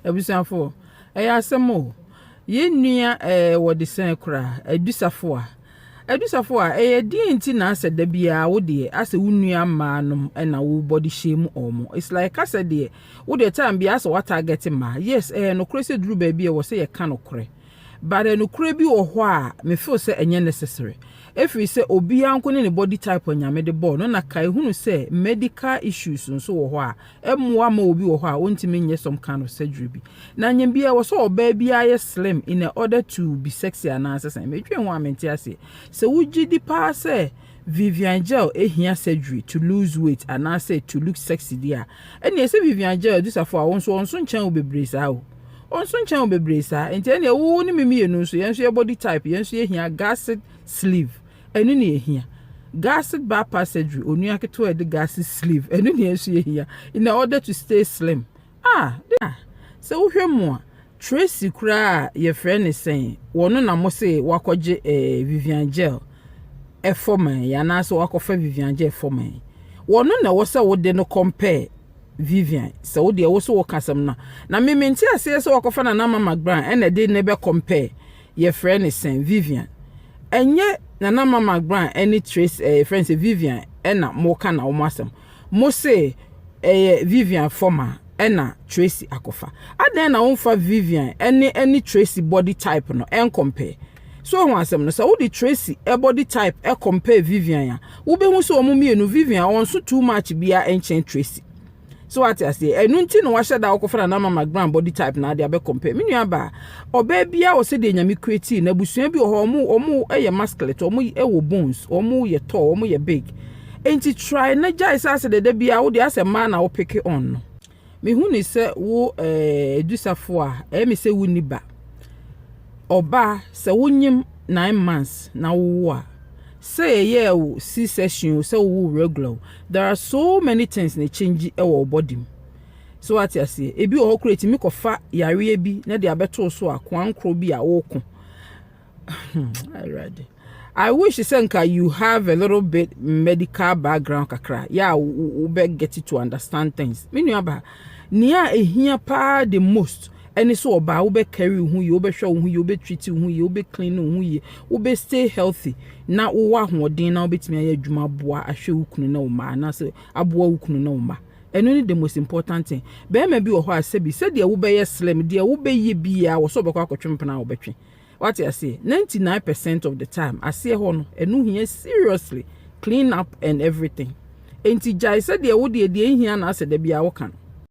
Ebusanfo asemo ye nua wo de sen kra Safowaah di enti na ase da bia wo de ase wo nua manom na wo body shame omo. It's like ase de wo de time bia ase what target ma. Yes, no crazy dru ba bia wo say ye ka no kre. But no kre bi wo ho a me feel say enye necessary. If we say obi anko ne body type onyame de ball no na kai hunu say medical issues nso wo ho a emwa ma obi wo ho a ontimi nye some kind of surgery bi na nyem bia wo so oba bia ye slim in order to be sexy and answer me twen ho amenti ase se wuji di pa say Vivian gel ehia surgery to lose weight and I say to look sexy dia ene say Vivian gel do Safowaah wonso nchan wo bebre sa o onso nchan wo bebre sa enti ene wo ni mimi enu nso yenso ye body type yenso ye hia gasset sleeve enu ne ehia gasset bypass surgery onua keto e de gasset sleeve enu ne yenso ye hia in order to stay slim so wo hwemu a Tracy kura ye friend is saying wono na mo say wakoje Vivian gel e forman ya na so wakofa Vivian gel forman wono na wo say wo de no compare Vivian so wo de wo so wo kasam na me menti ase so wakofa na mama brand and de ne be compare ye friend is saying Vivian enye na mama brand any Trace friends Vivian na mo ka na wo masam mo say Vivian forman ena Tracy akofa aden na wonfa Vivian any Tracy body type no en compare so won asem no so wo di Tracy body type compare Vivian ya wo be hu so omo mienu Vivian won so too much bia enchen Tracy so what I say enu nti no wa sheda akofa na mama grand body type na de be compare me nua ba oba bia wo se de nyame create na busua bi omo eye muscular omo wo bones omo ye tall omo ye big enti try na jai sa se de bia wo de ase man na wo pick it on no me hu ni se wo Safowaah me se wo ni ba oba se wo nyim 9 months na wo a say yeah C-section so wo regular there are so many things na change e wo body so what I say e bi o create me kofa yare bi na de abeto so akwankro bi a wo ko I wish Senka you have a little bit medical background kakra. Yeah, we better get it to understand things. Meaning about near a here pa the most. And so about we be carry who you be show who you be treat who you be clean who you be stay healthy. Now wa ho den na obetimi aye adwuma boa ahwe ukunu na uma na say aboa ukunu na uma. And only the most important thing. Be me bi wo ho asebi said de wo be ye slim de wo be ye bia wo so be kwa kwetwempena wo betwe. What I say, 99% of the time, I say hono, and here seriously clean up and everything. Enti jai said the woody the here and I said the be our can.